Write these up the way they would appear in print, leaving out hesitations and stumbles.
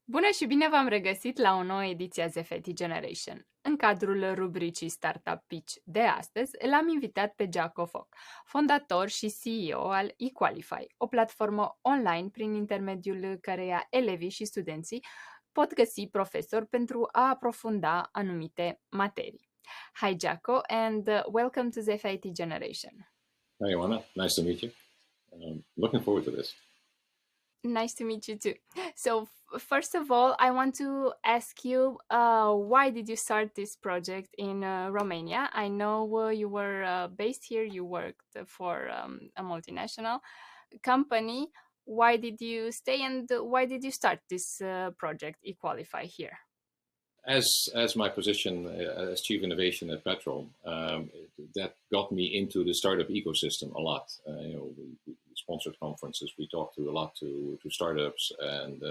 Bună și bine v-am regăsit la o nouă ediție a ZFT Generation. În cadrul rubricii Startup Pitch de astăzi, l-am invitat pe Jaco Fok, fondator și CEO al eQualifai, o platformă online prin intermediul căreia elevii și studenții pot găsi profesori pentru a aprofunda anumite materii. Hi Jaco and welcome to ZFT Generation. Hi, Ioana. Nice to meet you. Looking forward to this. Nice to meet you too. So first of all, I want to ask you, why did you start this project in Romania? I know you were based here, you worked for a multinational company. Why did you stay and why did you start this project, eQualify, here? As my position as Chief Innovation at Petrom, that got me into the startup ecosystem a lot. We sponsored conferences, we talked to a lot to startups, and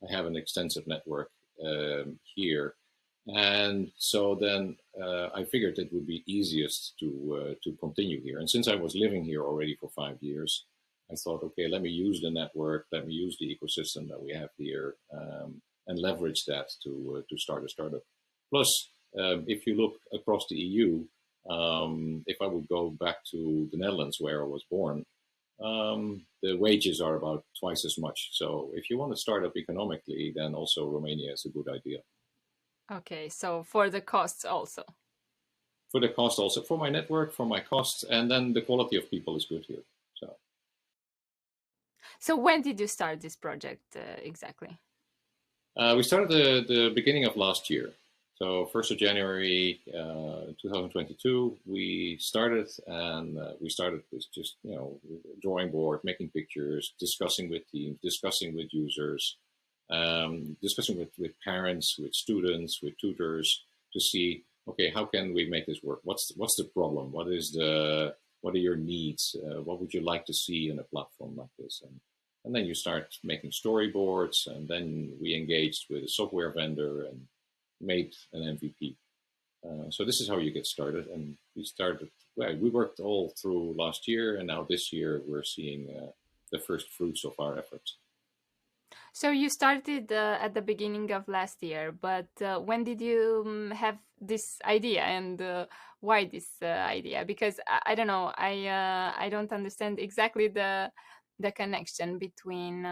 I have an extensive network here. And so then I figured it would be easiest to continue here. And since I was living here already for 5 years, I thought, okay, let me use the network, let me use the ecosystem that we have here, and leverage that to start a startup. Plus, if you look across the EU, if I would go back to the Netherlands where I was born, the wages are about twice as much. So if you want to start up economically, then also Romania is a good idea. Okay, so for the costs also. For the cost also, for my network, for my costs, and then the quality of people is good here. So when did you start this project exactly? We started the beginning of last year. So 1st of January 2022, we started, and we started with just, drawing board, making pictures, discussing with teams, discussing with users, discussing with parents, with students, with tutors to see, okay, how can we make this work? What's the problem? What are your needs? What would you like to see in a platform like this? And then you start making storyboards, and then we engaged with a software vendor and made an MVP. So this is how you get started. And we worked all through last year, and now this year we're seeing the first fruits of our efforts. So you started at the beginning of last year, but when did you have this idea, and why this idea? Because I don't know, I don't understand exactly the connection between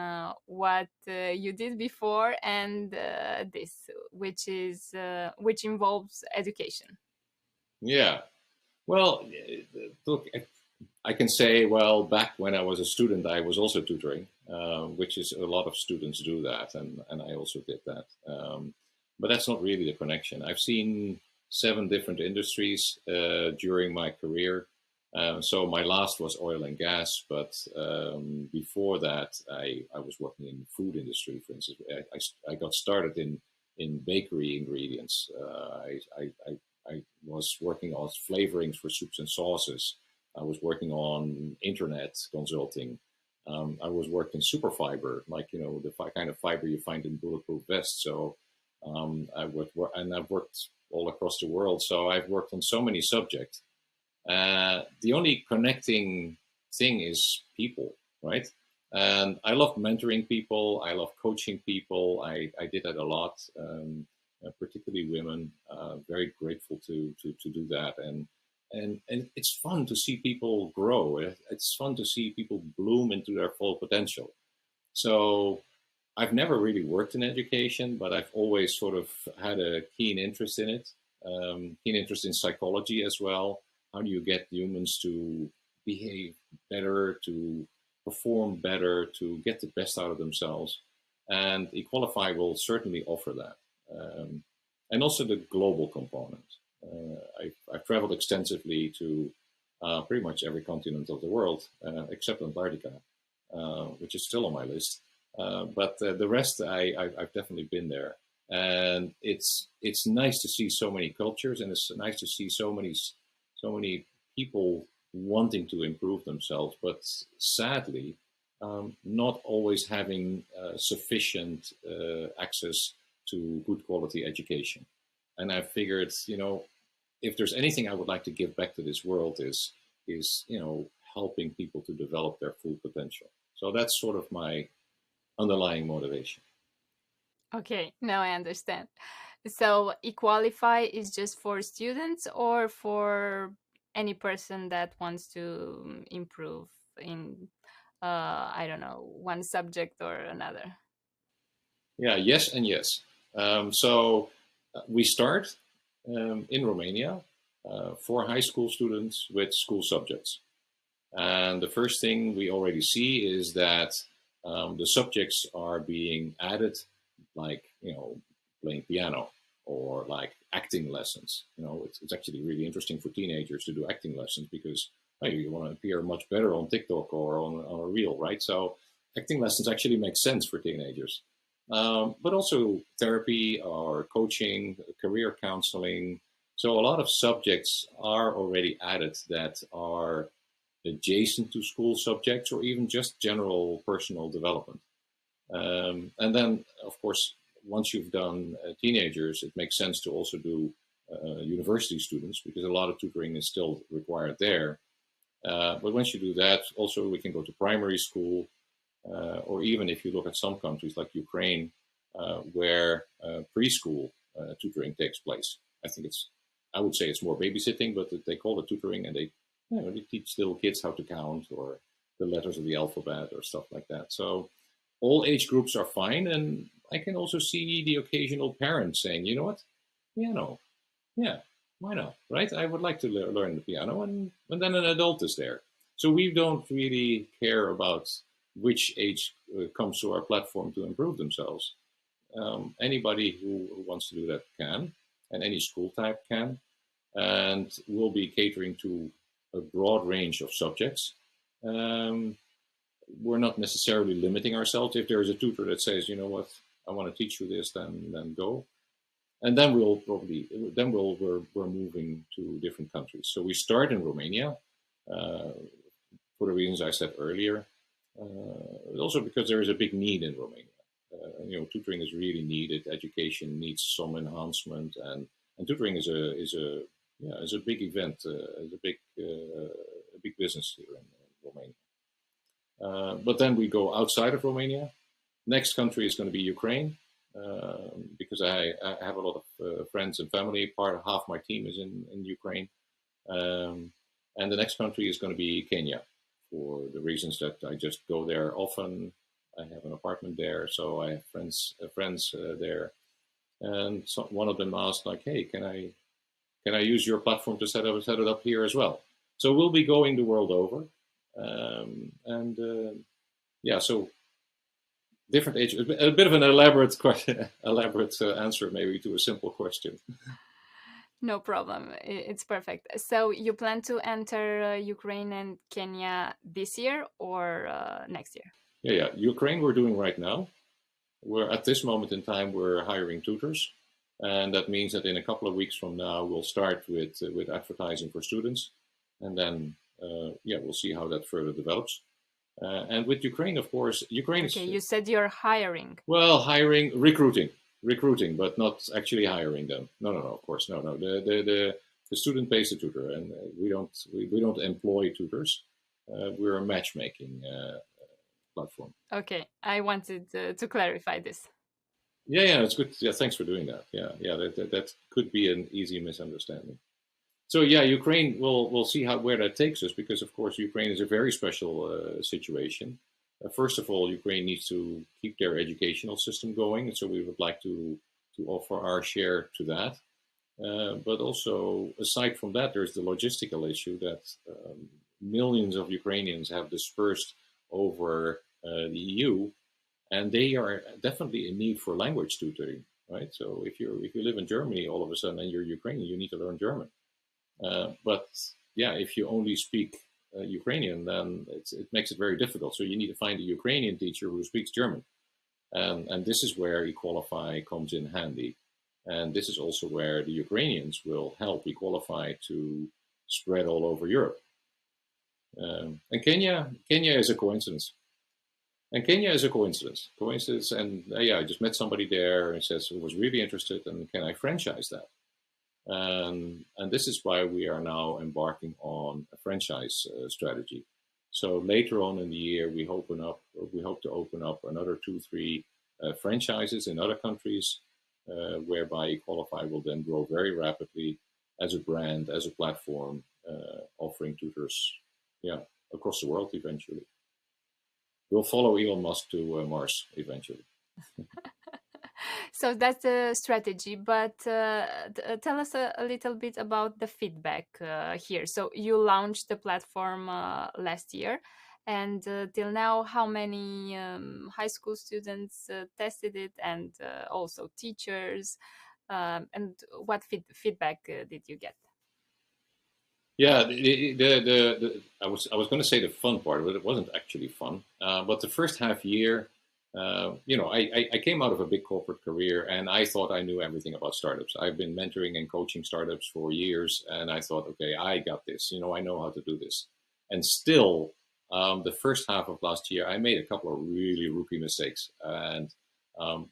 what you did before and this, which involves education. Yeah, well, look, I can say, well, back when I was a student, I was also tutoring, which is a lot of students do that, and I also did that. But that's not really the connection. I've seen 7 different industries during my career. So my last was oil and gas, but before that, I was working in the food industry, for instance. I got started in bakery ingredients. I was working on flavorings for soups and sauces. I was working on internet consulting. I was working superfiber, like, the kind of fiber you find in bulletproof vests. So I've worked all across the world. So I've worked on so many subjects. The only connecting thing is people, right? And I love mentoring people. I love coaching people. I did that a lot, particularly women. Very grateful to do that. And it's fun to see people grow. It's fun to see people bloom into their full potential. So I've never really worked in education, but I've always sort of had a keen interest in it, keen interest in psychology as well. How do you get humans to behave better, to perform better, to get the best out of themselves? And eQualifai will certainly offer that. And also the global component. I've traveled extensively to pretty much every continent of the world, except Antarctica, which is still on my list. But the rest, I've definitely been there. And it's nice to see so many cultures, and it's nice to see so many people wanting to improve themselves, but sadly, not always having sufficient access to good quality education. And I figured, if there's anything I would like to give back to this world is helping people to develop their full potential. So that's sort of my underlying motivation. Okay, now I understand. So eQualify is just for students or for any person that wants to improve in, I don't know, one subject or another? Yeah, yes and yes. So we start in Romania for high school students with school subjects. And the first thing we already see is that the subjects are being added, like, playing piano or like acting lessons. It's actually really interesting for teenagers to do acting lessons because, hey, you want to appear much better on TikTok or on a reel, right? So acting lessons actually make sense for teenagers. But also therapy or coaching, career counseling. So a lot of subjects are already added that are adjacent to school subjects or even just general personal development. And then, of course, once you've done teenagers, it makes sense to also do university students because a lot of tutoring is still required there. But once you do that, also we can go to primary school, or even if you look at some countries like Ukraine, where preschool tutoring takes place. I would say it's more babysitting, but they call it tutoring, and they teach little kids how to count or the letters of the alphabet or stuff like that. So all age groups are fine, and I can also see the occasional parent saying, you know what, piano, yeah, why not, right? I would like to learn the piano, and then an adult is there. So we don't really care about which age comes to our platform to improve themselves. Anybody who wants to do that can, and any school type can, and we'll be catering to a broad range of subjects. Um, we're not necessarily limiting ourselves. If there is a tutor that says, you know what, I want to teach you this, then go. And then we're moving to different countries. So we start in Romania for the reasons I said earlier. Also because there is a big need in Romania. Tutoring is really needed. Education needs some enhancement, and tutoring is a big event, is a big business here in Romania. But then we go outside of Romania. Next country is going to be Ukraine, because I have a lot of friends and family. Half my team is in Ukraine, and the next country is going to be Kenya, for the reasons that I just go there often. I have an apartment there, so I have friends there, and so one of them asked, like, "Hey, can I use your platform to set it up here as well?" So we'll be going the world over, yeah. So different ages. A bit of an elaborate question, elaborate answer maybe to a simple question. No problem. It's perfect. So you plan to enter Ukraine and Kenya this year or next year? Yeah. Ukraine we're doing right now. We're at this moment in time we're hiring tutors, and that means that in a couple of weeks from now we'll start with advertising for students, and then we'll see how that further develops. And with Ukraine, of course, Ukraine is. Okay, you said you're hiring. Well, recruiting, but not actually hiring them. No, of course, no. The student pays the tutor, and we don't employ tutors. We're a matchmaking platform. Okay, I wanted to clarify this. Yeah, it's good. Yeah, thanks for doing that. Yeah, that could be an easy misunderstanding. So yeah, Ukraine. We'll see where that takes us, because of course Ukraine is a very special situation. First of all, Ukraine needs to keep their educational system going, and so we would like to offer our share to that. But also, aside from that, there's the logistical issue that millions of Ukrainians have dispersed over the EU, and they are definitely in need for language tutoring, right? So if you live in Germany, all of a sudden, and you're Ukrainian, you need to learn German. But yeah, if you only speak Ukrainian, then it makes it very difficult. So you need to find a Ukrainian teacher who speaks German. And this is where eQualifai comes in handy. And this is also where the Ukrainians will help eQualifai to spread all over Europe. And Kenya is a coincidence. And Kenya is a coincidence. And I just met somebody there and says who was really interested, and can I franchise that? And this is why we are now embarking on a franchise strategy. So later on in the year, we hope to open up another 2-3 franchises in other countries, whereby eQualifai will then grow very rapidly as a brand, as a platform, offering tutors, across the world eventually. We'll follow Elon Musk to Mars eventually. So that's the strategy, but tell us a little bit about the feedback here. So you launched the platform last year, and till now, how many high school students tested it, and also teachers, and what feedback did you get? Yeah, I was going to say the fun part, but it wasn't actually fun. But the first half year, I came out of a big corporate career, and I thought I knew everything about startups. I've been mentoring and coaching startups for years, and I thought, okay, I got this. I know how to do this. And still, the first half of last year, I made a couple of really rookie mistakes, and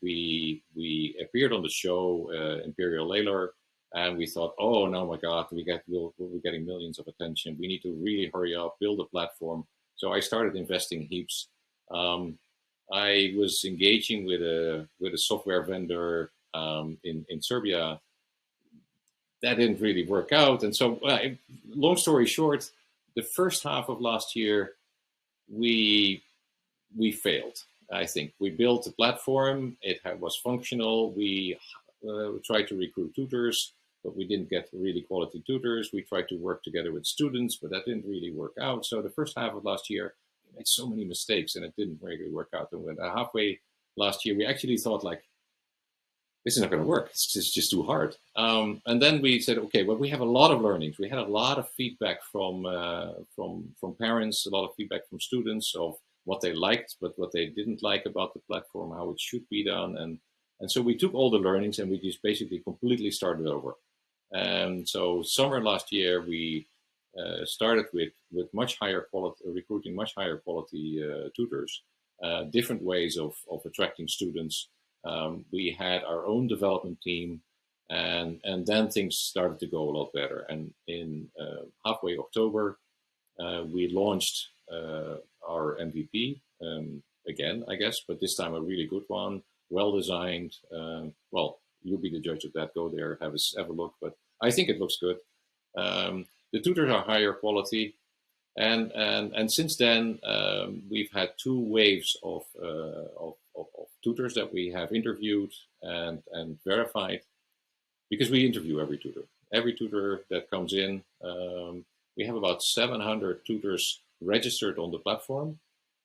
we appeared on the show Imperial Layler. And we thought, oh no, my God, we're getting millions of attention. We need to really hurry up, build a platform. So I started investing heaps. I was engaging with a software vendor in Serbia. That didn't really work out. And so, long story short, the first half of last year, we failed. I think we built a platform. It was functional. We tried to recruit tutors, but we didn't get really quality tutors. We tried to work together with students, but that didn't really work out. So the first half of last year, we made so many mistakes, and it didn't really work out. And when halfway last year, we actually thought, like, this is not going to work. It's just too hard. And then we said, okay, well, we have a lot of learnings. We had a lot of feedback from parents, a lot of feedback from students of what they liked, but what they didn't like about the platform, how it should be done. And so we took all the learnings and we just basically completely started over. So summer last year, we started with much higher quality, recruiting much higher quality tutors, different ways of attracting students. We had our own development team, and then things started to go a lot better. And in halfway October, we launched our MVP again, I guess, but this time a really good one, well designed. Well, you'll be the judge of that. Go there, have a look. But I think it looks good. The tutors are higher quality, and since then we've had 2 waves of tutors that we have interviewed and verified, because we interview every tutor. Every tutor that comes in, we have about 700 tutors registered on the platform,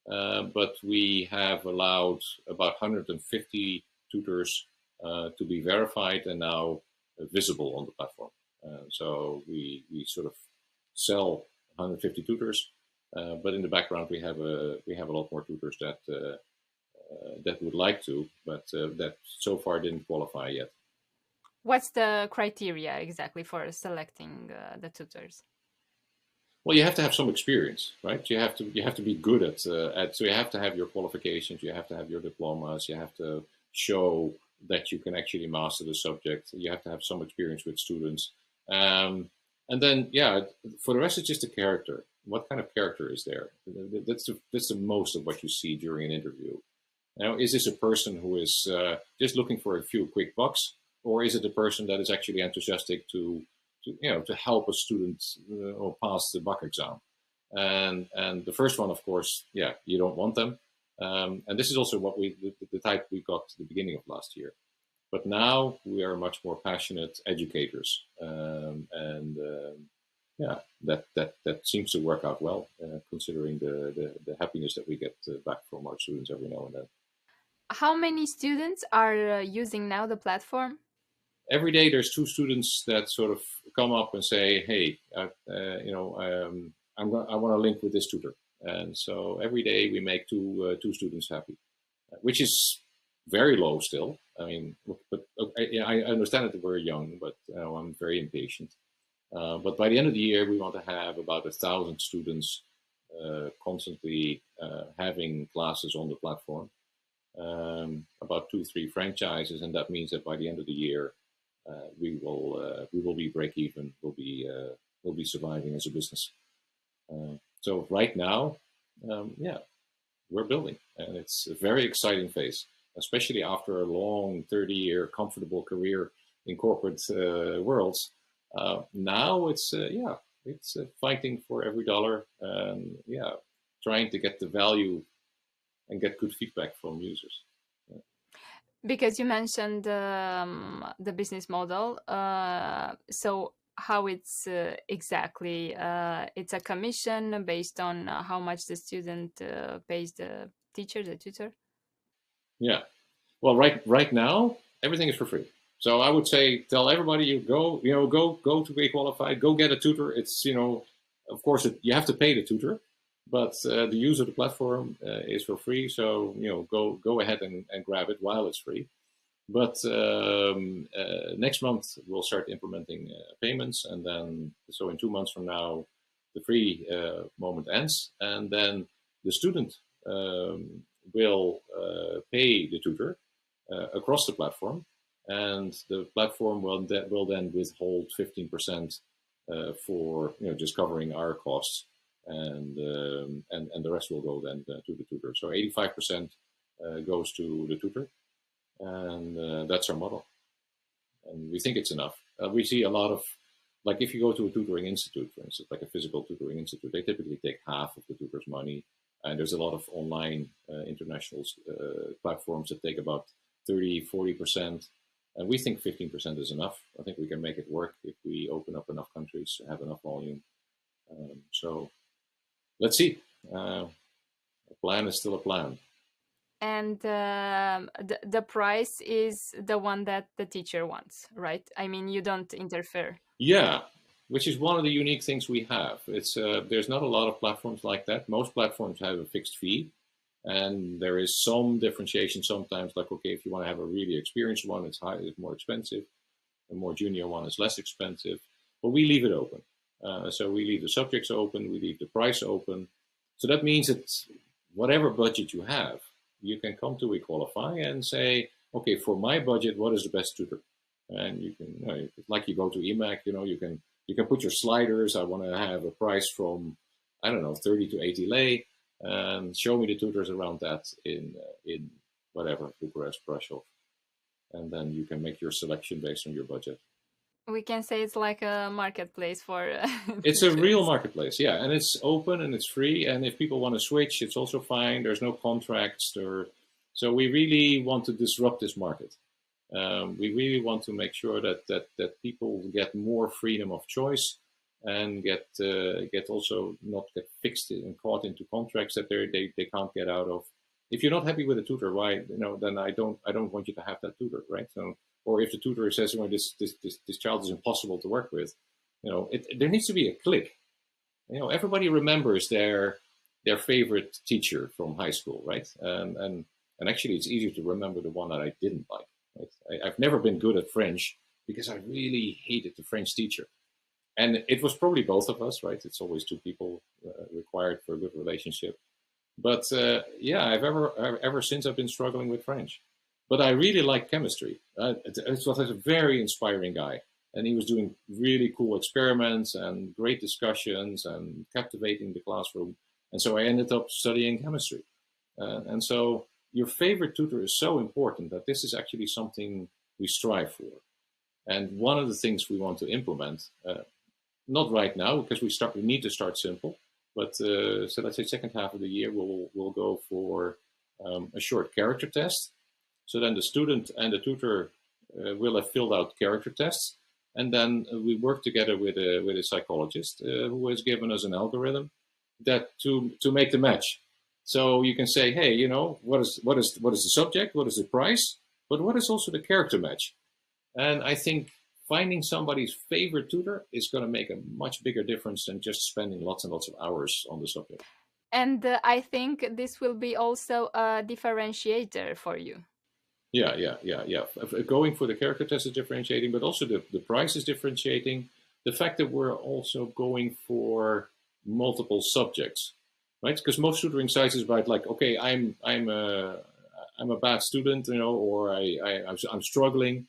but we have allowed about 150 tutors to be verified and now visible on the platform. So we sort of sell 150 tutors, but in the background we have a lot more tutors that would like to, but that so far didn't qualify yet. What's the criteria exactly for selecting the tutors? Well, you have to have some experience, right? You have to be good at so you have to have your qualifications, you have to have your diplomas, you have to show that you can actually master the subject. You have to have some experience with students, and then for the rest it's just a character. What kind of character is there? That's the most of what you see during an interview. Now, is this a person who is just looking for a few quick bucks, or is it a person that is actually enthusiastic to help a student or pass the buck exam? And the first one, of course, you don't want them. And this is also what the type we got at the beginning of last year. But now we are much more passionate educators, that seems to work out well, considering the happiness that we get back from our students every now and then. How many students are using now the platform? Every day there's 2 students that sort of come up and say, hey, I want to link with this tutor. And so every day we make two students happy, which is very low still. I mean, but I understand that we're young, but I'm very impatient. But by the end of the year, we want to have about 1,000 students constantly having classes on the platform. About 2-3 franchises, and that means that by the end of the year, we will be break even. We'll be surviving as a business. So right now, we're building, and it's a very exciting phase. especially after a long 30-year comfortable career in corporate worlds. Now it's fighting for every dollar, and trying to get the value and get good feedback from users. Because you mentioned the business model, so how it's exactly? It's a commission based on how much the student pays the teacher, the tutor? Yeah. Well, right now everything is for free. So I would say tell everybody you go to eQualifai, go get a tutor. It's of course you have to pay the tutor, but the use of the platform is for free. So go ahead and grab it while it's free. But next month we'll start implementing payments, and then so in 2 months from now the free moment ends, and then the student will pay the tutor across the platform, and the platform will then withhold 15% for just covering our costs, and the rest will go then to the tutor. So 85% goes to the tutor, and that's our model, and we think it's enough. We see a lot of, like, if you go to a tutoring institute, for instance, like a physical tutoring institute, they typically take half of the tutor's money, and there's a lot of online international platforms that take about 30-40%, and we think 15% is enough. I think we can make it work if we open up enough countries, have enough volume. So let's see. A plan is still a plan. And the price is the one that the teacher wants, right? I mean, you don't interfere. Yeah, which is one of the unique things we have. It's there's not a lot of platforms like that. Most platforms have a fixed fee, and there is some differentiation sometimes. Like, okay, if you want to have a really experienced one, it's more expensive. A more junior one is less expensive. But we leave it open. So we leave the subjects open. We leave the price open. So that means that whatever budget you have, you can come to eQualifai and say, okay, for my budget, what is the best tutor? And you can, like you go to EMAC, you can put your sliders. I want to have a price from, I don't know, 30 to 80 lei, and show me the tutors around that in whatever, Bucharest, Brussels, and then you can make your selection based on your budget. We can say it's like a marketplace for. It's a real marketplace, yeah, and it's open and it's free. And if people want to switch, it's also fine. There's no contracts, so we really want to disrupt this market. We really want to make sure that people get more freedom of choice, and get also not get fixed and caught into contracts that they can't get out of. If you're not happy with a tutor, why then I don't want you to have that tutor, right? So. Or if the tutor says, this child is impossible to work with, there needs to be a click. Everybody remembers their favorite teacher from high school, right? And actually, it's easier to remember the one that I didn't like. Right? I've never been good at French because I really hated the French teacher, and it was probably both of us, right? It's always two people required for a good relationship. But I've ever since I've been struggling with French. But I really like chemistry. It was a very inspiring guy, and he was doing really cool experiments and great discussions and captivating the classroom. And so I ended up studying chemistry. And so your favorite tutor is so important that this is actually something we strive for. And one of the things we want to implement, not right now because we need to start simple, but so let's say second half of the year we'll go for a short character test. So then the student and the tutor will have filled out character tests, and then we work together with a psychologist who has given us an algorithm that to make the match. So you can say, hey, what is the subject, what is the price, but what is also the character match? And I think finding somebody's favorite tutor is going to make a much bigger difference than just spending lots and lots of hours on the subject. And I think this will be also a differentiator for you. Yeah. Going for the character test is differentiating, but also the price is differentiating. The fact that we're also going for multiple subjects, right? Because most tutoring sites is about like, okay, I'm a bad student, or I'm struggling.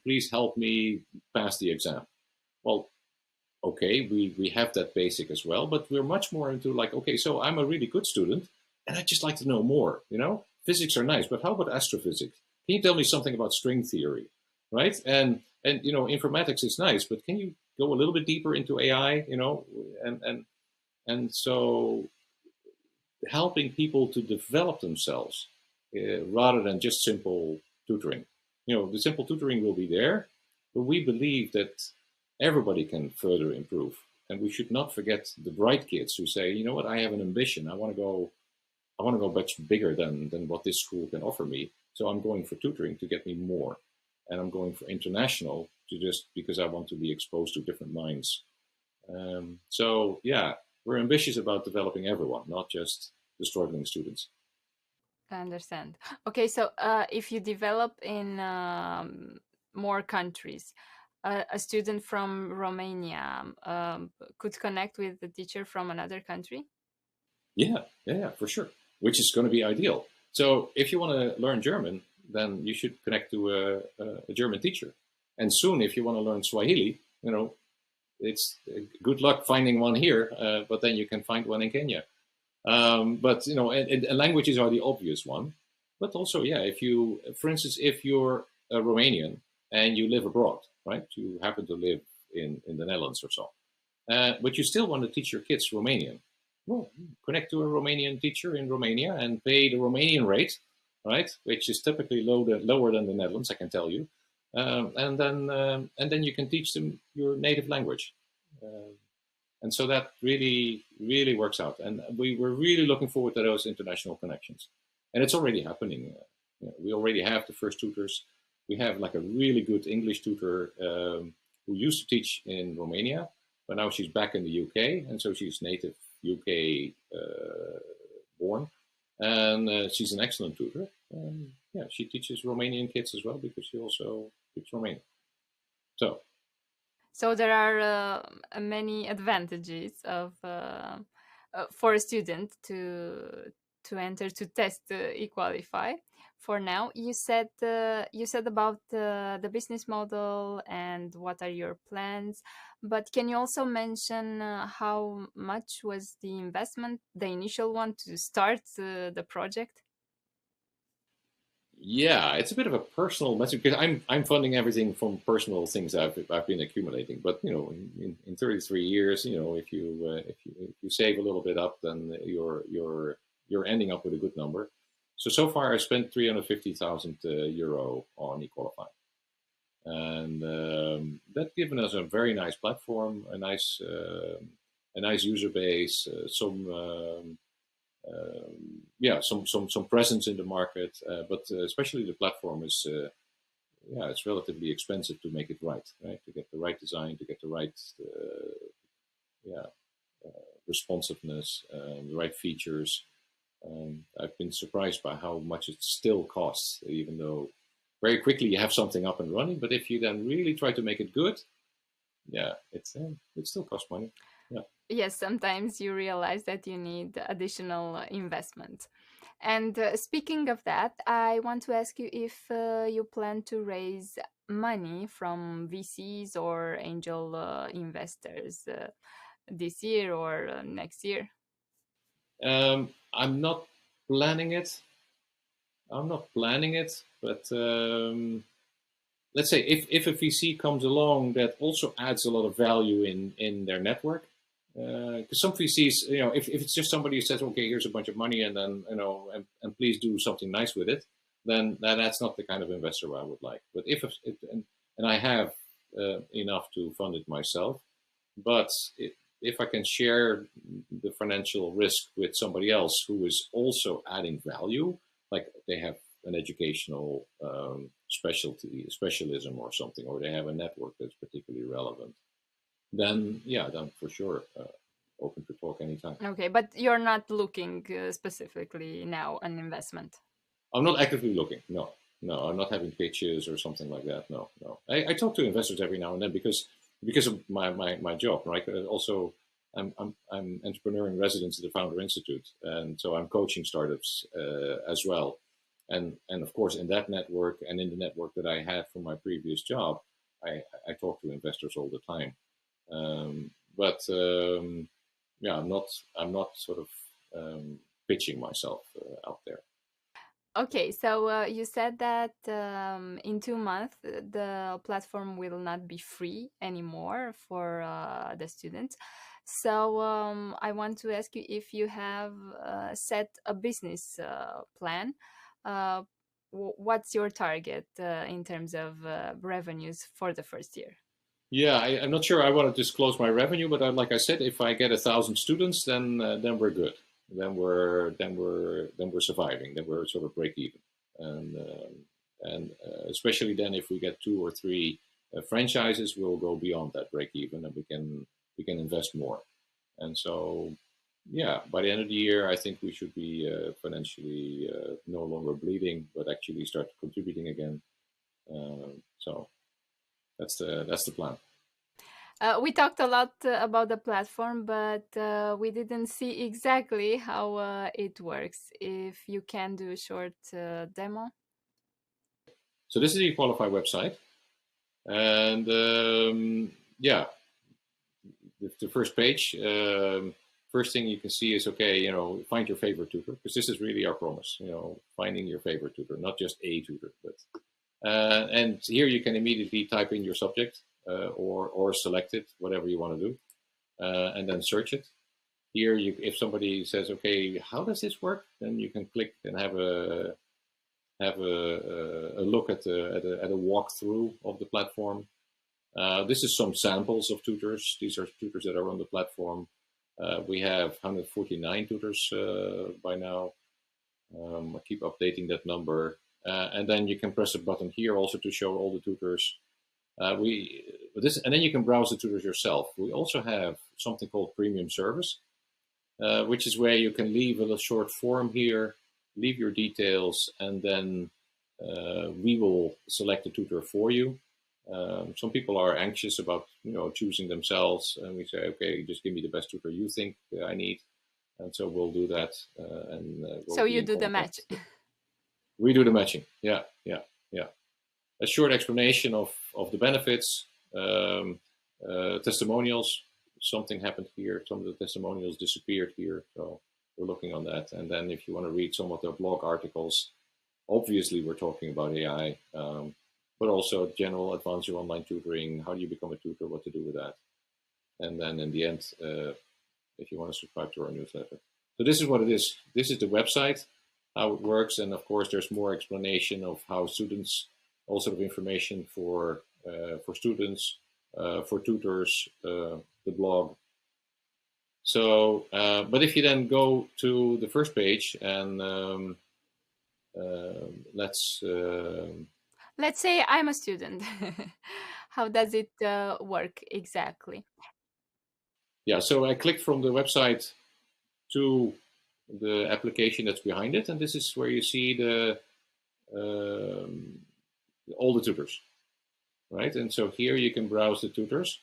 Please help me pass the exam. Well, okay, we have that basic as well, but we're much more into like, okay, so I'm a really good student, and I'd just like to know more. physics are nice, but how about astrophysics? Can you tell me something about string theory, right? And informatics is nice, but can you go a little bit deeper into AI? And so helping people to develop themselves rather than just simple tutoring. The simple tutoring will be there, but we believe that everybody can further improve. And we should not forget the bright kids who say, you know what, I have an ambition. I want to go much bigger than what this school can offer me. So I'm going for tutoring to get me more. And I'm going for international because I want to be exposed to different minds. So yeah, we're ambitious about developing everyone, not just the struggling students. I understand. Okay, so if you develop in more countries, a student from Romania could connect with the teacher from another country? Yeah, for sure. Which is going to be ideal. So if you want to learn German, then you should connect to a German teacher. And soon, if you want to learn Swahili, it's good luck finding one here, but then you can find one in Kenya. But and languages are the obvious one. But also, yeah, for instance, if you're a Romanian and you live abroad, right? You happen to live in the Netherlands or so, but you still want to teach your kids Romanian. Well, connect to a Romanian teacher in Romania and pay the Romanian rate, right? Which is typically lower than the Netherlands, I can tell you. And then you can teach them your native language. And so that really, really works out. And we're really looking forward to those international connections. And it's already happening. We already have the first tutors. We have like a really good English tutor who used to teach in Romania, but now she's back in the UK. And so she's native UK born. And she's an excellent tutor. Yeah, she teaches Romanian kids as well because she also speaks Romanian. So there are many advantages of for a student to enter to test eQualifai. For now, you said about the business model and what are your plans, but can you also mention how much was the investment, the initial one, to start the project? Yeah, it's a bit of a personal message because I'm funding everything from personal things I've been accumulating. But in 33 years, if you save a little bit up, then you're ending up with a good number. So far, I spent 350,000 euro on eQualifai, and that's given us a very nice platform, a nice user base, some presence in the market, but especially the platform is it's relatively expensive to make it right? To get the right design, to get the right responsiveness, the right features. I've been surprised by how much it still costs, even though very quickly you have something up and running. But if you then really try to make it good, it still costs money. Yeah. Yes, sometimes you realize that you need additional investment. And speaking of that, I want to ask you if you plan to raise money from VCs or angel investors this year or next year. I'm not planning it. But let's say if a VC comes along that also adds a lot of value in their network, because some VCs, if it's just somebody who says, okay, here's a bunch of money, and then and please do something nice with it, then that's not the kind of investor I would like. But and I have enough to fund it myself, but if I can share the financial risk with somebody else who is also adding value, like they have an educational specialism or something, or they have a network that's particularly relevant, then for sure, open to talk anytime. Okay, but you're not looking specifically now an investment. I'm not actively looking. No, I'm not having pitches or something like that. No. I talk to investors every now and then because of my job, right? Also, I'm entrepreneur in residence at the Founder Institute, and so I'm coaching startups as well. And of course, in that network and in the network that I had from my previous job, I talk to investors all the time. I'm not sort of pitching myself out there. Okay, so you said that in 2 months the platform will not be free anymore for the students. So I want to ask you if you have set a business plan. Uh, what's your target in terms of revenues for the first year? Yeah, I'm not sure I want to disclose my revenue, but like I said, if I get 1,000 students, then we're good. Then we're surviving. Then we're sort of break even, and especially then if we get 2 or 3 franchises, we'll go beyond that break even, and we can invest more. And so, yeah, by the end of the year, I think we should be financially no longer bleeding, but actually start contributing again. So that's the plan. We talked a lot about the platform, but we didn't see exactly how it works. If you can do a short demo. So this is the eQualifai website, and yeah, the first page. First thing you can see is, okay, find your favorite tutor, because this is really our promise. Finding your favorite tutor, not just a tutor, but and here you can immediately type in your subject or select it, whatever you want to do, and then search it. Here, if somebody says, okay, how does this work? Then you can click and have a look at a walkthrough of the platform. This is some samples of tutors. These are tutors that are on the platform. We have 149 tutors by now. I keep updating that number. And then you can press a button here also to show all the tutors. And then you can browse the tutors yourself. We also have something called premium service, which is where you can leave a short form here, leave your details, and then we will select a tutor for you. Some people are anxious about choosing themselves, and we say, okay, just give me the best tutor you think I need, and so we'll do that. So you do the match. We do the matching. Yeah. A short explanation of the benefits, testimonials. Something happened here. Some of the testimonials disappeared here, so we're looking on that. And then if you want to read some of their blog articles, obviously we're talking about AI, but also general advanced online tutoring. How do you become a tutor? What to do with that? And then in the end, if you want to subscribe to our newsletter. So this is what it is. This is the website, how it works, and of course there's more explanation of how students, all sort of information for students, for tutors, the blog. So, but if you then go to the first page and let's say I'm a student. How does it work exactly? Yeah, so I click from the website to the application that's behind it, and this is where you see all the tutors, right? And so here you can browse the tutors.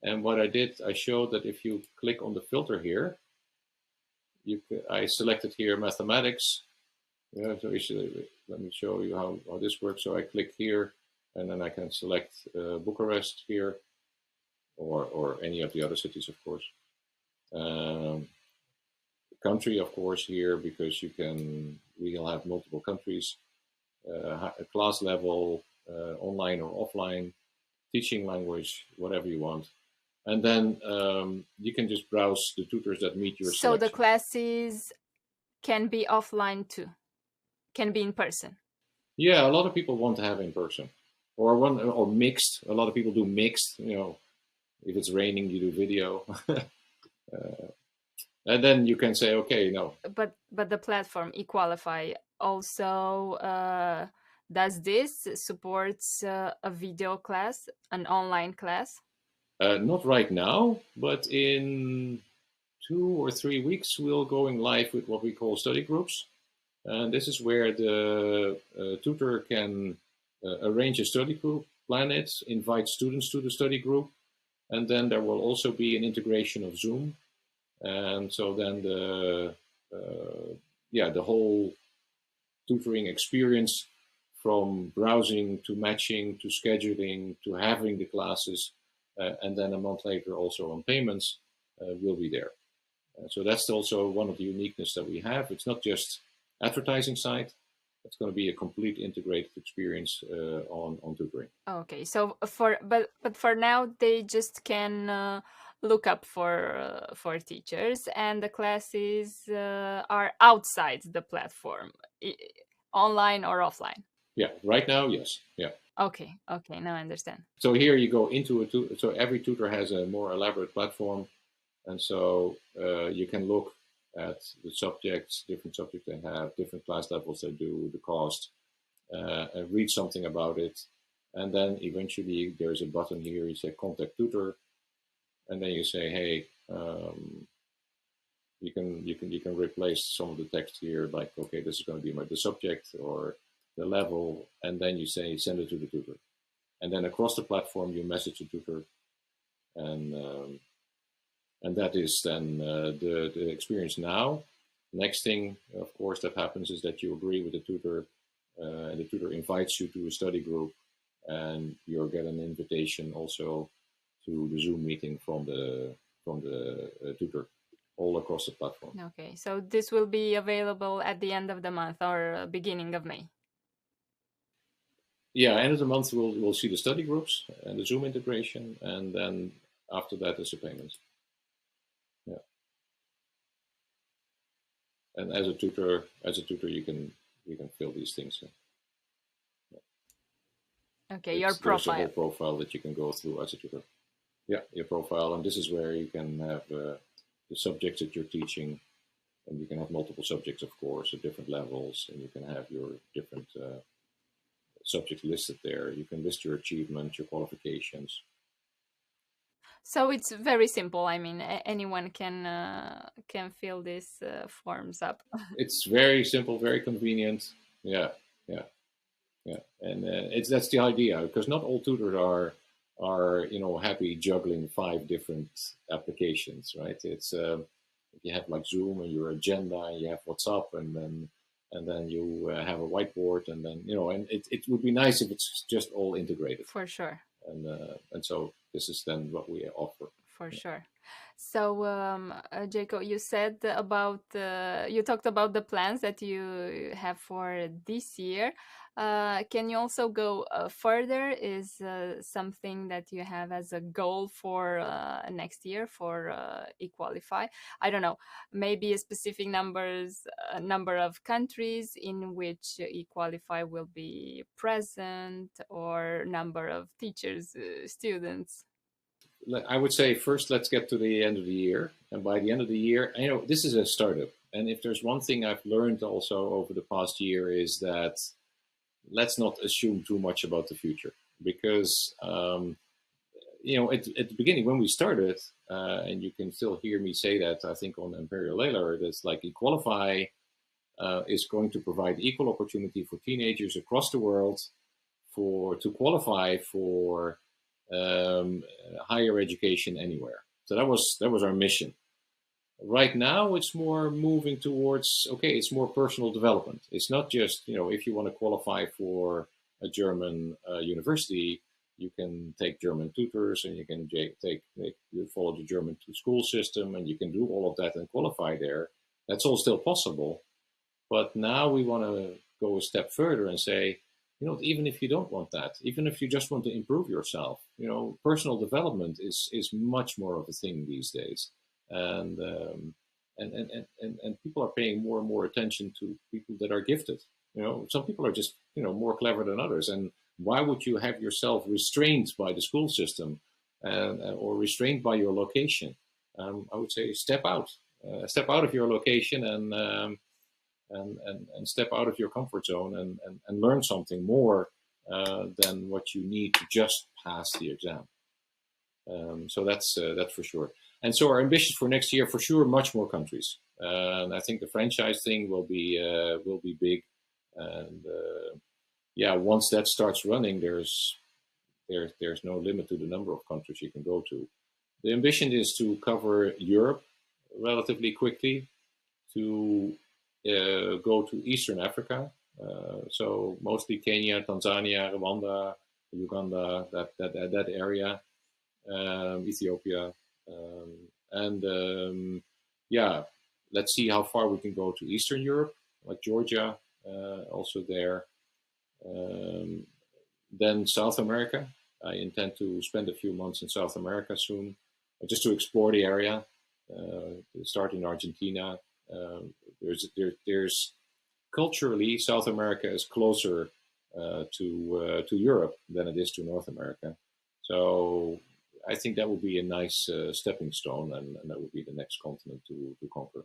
And what I did, I showed that if you click on the filter here, I selected here mathematics. Yeah, so let me show you how this works. So I click here, and then I can select Bucharest here, or any of the other cities, of course. Country, of course, here, because we'll have multiple countries, class level, online or offline, teaching language, whatever you want. And then you can just browse the tutors that meet your selection. So the classes can be offline too, can be in person. Yeah, a lot of people want to have in person, or mixed. A lot of people do mixed. If it's raining, you do video. And then you can say, okay, no. But the platform eQualifai also does this, supports a video class, an online class? Not right now, but in 2 or 3 weeks, we'll going live with what we call study groups. And this is where the tutor can arrange a study group, plan it, invite students to the study group, and then there will also be an integration of Zoom. And so then the whole tutoring experience, from browsing to matching to scheduling to having the classes, and then a month later also on payments, will be there. So that's also one of the uniqueness that we have. It's not just advertising site. It's going to be a complete integrated experience on tutoring. Okay, so but for now they just can look up for teachers, and the classes are outside the platform, online or offline. Yeah, right now, yes. Yeah. Okay, now I understand. So here you go into so every tutor has a more elaborate platform, and so you can look at the subjects, different subjects they have, different class levels they do, the cost, and read something about it. And then eventually there's a button here, you say contact tutor, and then you say, hey, you can replace some of the text here, like, okay, this is going to be the subject or the level, and then you say send it to the tutor. And then across the platform you message the tutor, and that is then the experience now. Next thing, of course, that happens is that you agree with the tutor, and the tutor invites you to a study group, and you'll get an invitation also to the Zoom meeting from the tutor, all across the platform. Okay, so this will be available at the end of the month or beginning of May. Yeah, end of the month we'll see the study groups and the Zoom integration, and then after that is the payment. Yeah. And as a tutor, you can fill these things in. Yeah. Okay, your profile. There's a whole profile that you can go through as a tutor. Yeah, your profile, and this is where you can have the subjects that you're teaching, and you can have multiple subjects, of course, at different levels, and you can have your different subjects listed there. You can list your achievements, your qualifications. So it's very simple. I mean, anyone can fill these forms up. It's very simple, very convenient. Yeah, and that's the idea, because not all tutors are happy juggling 5 different applications, right? It's you have like Zoom and your agenda, and you have WhatsApp, and then you have a whiteboard, and then and it would be nice if it's just all integrated. For sure. And so this is then what we offer. For sure. So, Jaco, you said about you talked about the plans that you have for this year. Can you also go further? Is something that you have as a goal for next year for eQualifai? I don't know, maybe a specific number of countries in which eQualifai will be present, or number of teachers, students? I would say first, let's get to the end of the year. And by the end of the year, this is a startup. And if there's one thing I've learned also over the past year is that let's not assume too much about the future. Because, at the beginning when we started, and you can still hear me say that, I think on Imperial Leler, that's like eQualifai is going to provide equal opportunity for teenagers across the world to qualify for higher education anywhere. So that was our mission. Right now, it's more moving towards, it's more personal development. It's not just, if you want to qualify for a German university, you can take German tutors, and you can you follow the German school system, and you can do all of that and qualify there. That's all still possible. But now we want to go a step further and say, even if you don't want that, even if you just want to improve yourself, personal development is much more of a thing these days. And people are paying more and more attention to people that are gifted. Some people are just, more clever than others. And why would you have yourself restrained by the school system or restrained by your location? I would say step out of your location and step out of your comfort zone and learn something more than what you need to just pass the exam. So that's for sure. And so our ambitions for next year, for sure, much more countries. And I think the franchise thing will be big. And once that starts running, there's no limit to the number of countries you can go to. The ambition is to cover Europe relatively quickly, to go to Eastern Africa, so mostly Kenya, Tanzania, Rwanda, Uganda, that area, Ethiopia, let's see how far we can go to Eastern Europe, like Georgia, also there. Then South America. I intend to spend a few months in South America soon, just to explore the area. Start in Argentina. There's culturally, South America is closer to Europe than it is to North America. So I think that would be a nice stepping stone, and that would be the next continent to conquer.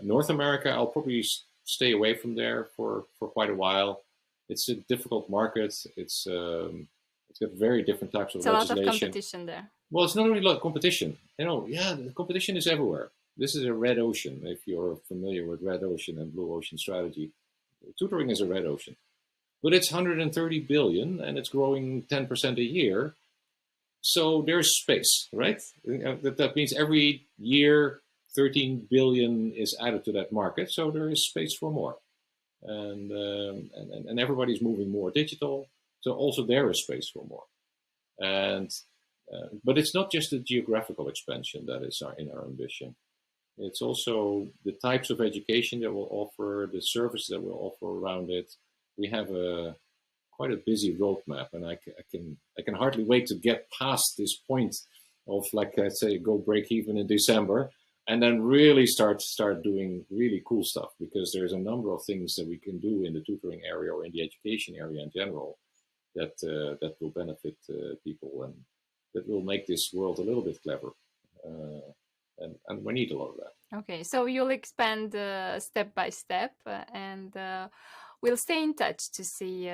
North America, I'll probably stay away from there for quite a while. It's a difficult market. It's got very different types of It's a lot legislation. of competition there. Well, it's not really a lot of competition. The competition is everywhere. This is a red ocean. If you're familiar with red ocean and blue ocean strategy, tutoring is a red ocean. But it's 130 billion and it's growing 10% a year. So there's space, right? That means every year 13 billion is added to that market. So there is space for more. And everybody's moving more digital. So also there is space for more. But it's not just the geographical expansion that is in our ambition. It's also the types of education that we'll offer, the services that we'll offer around it. We have quite a busy roadmap, and I can hardly wait to get past this point of, like, let's say, go break even in December, and then really start doing really cool stuff, because there's a number of things that we can do in the tutoring area or in the education area in general that will benefit people, and that will make this world a little bit clever. And we need a lot of that. Okay, so you'll expand step by step, and we'll stay in touch to see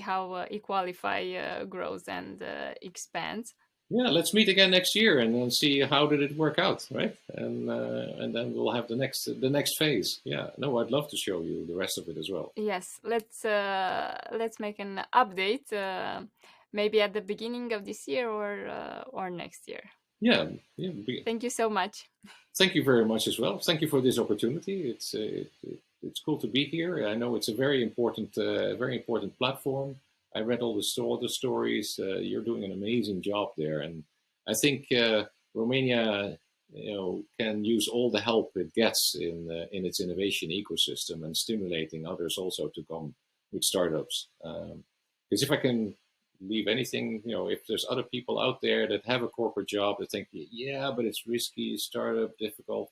how eQualifai grows and expands. Yeah, let's meet again next year and then see how did it work out, right? And then we'll have the next phase. Yeah, no, I'd love to show you the rest of it as well. Yes, let's make an update, maybe at the beginning of this year or next year. Yeah. Thank you so much. Thank you very much as well. Thank you for this opportunity. It's cool to be here. I know it's a very important platform. I read all the stories. You're doing an amazing job there, and I think Romania, can use all the help it gets in its innovation ecosystem and stimulating others also to come with startups. Because if I can leave anything, if there's other people out there that have a corporate job that think, yeah, but it's risky, startup, difficult.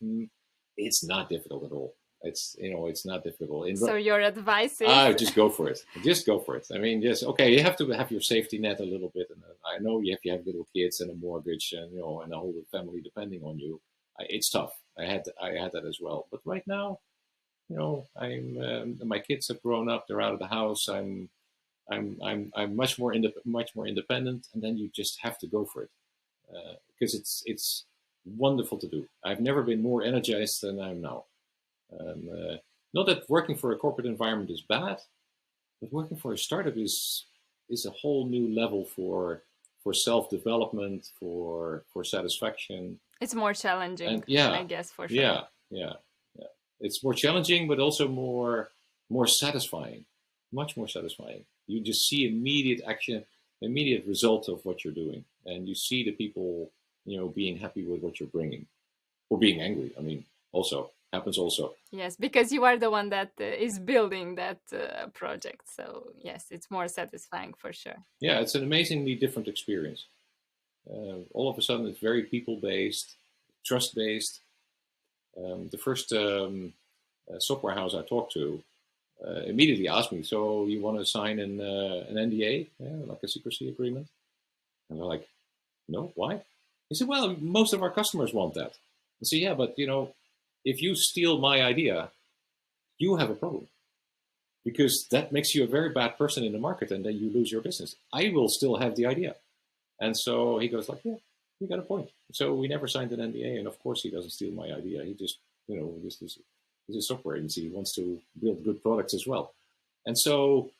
It's not difficult at all. It's not difficult. So your advice is? Just go for it. Just go for it. I mean, okay, you have to have your safety net a little bit. And I know you have little kids and a mortgage and, and a whole family depending on you. It's tough. I had that as well. But right now, my kids have grown up. They're out of the house. I'm much more independent, and then you just have to go for it, because it's wonderful to do. I've never been more energized than I am now. Not that working for a corporate environment is bad, but working for a startup is a whole new level for self-development, for satisfaction. It's more challenging, and, I guess, for sure. Yeah. It's more challenging, but also more satisfying, much more satisfying. You just see immediate action, immediate result of what you're doing, and you see the people, being happy with what you're bringing, or being angry. I mean, also happens also. Yes, because you are the one that is building that project. So yes, it's more satisfying for sure. Yeah, it's an amazingly different experience. All of a sudden, it's very people-based, trust-based. The first software house I talked to immediately asked me, so you want to sign an NDA, like a secrecy agreement? And they're like, no, why? He said, well, most of our customers want that. I said, yeah, but if you steal my idea, you have a problem, because that makes you a very bad person in the market, and then you lose your business. I will still have the idea. And so he goes like, yeah, you got a point. So we never signed an NDA, and of course he doesn't steal my idea. He just, he's a software agency. He wants to build good products as well. And so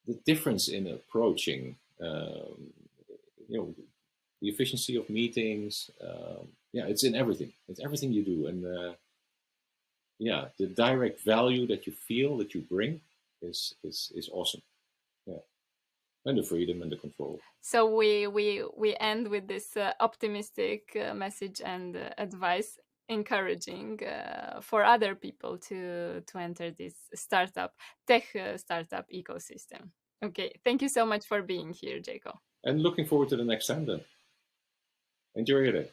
the difference in approaching, the efficiency of meetings, it's in everything. It's everything you do. And the direct value that you feel, that you bring is awesome. Yeah. And the freedom and the control. So we end with this optimistic message and advice. encouraging for other people to enter this tech startup ecosystem. Okay, thank you so much for being here, Jaco. And looking forward to the next time then. Enjoy your day.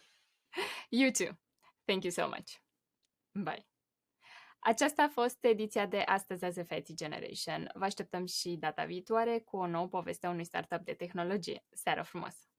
You too. Thank you so much. Bye. Aceasta a fost ediția de astăzi a Zefeti Generation. Vă așteptăm și data viitoare cu o nouă poveste a unui startup de tehnologie. Seară frumoasă!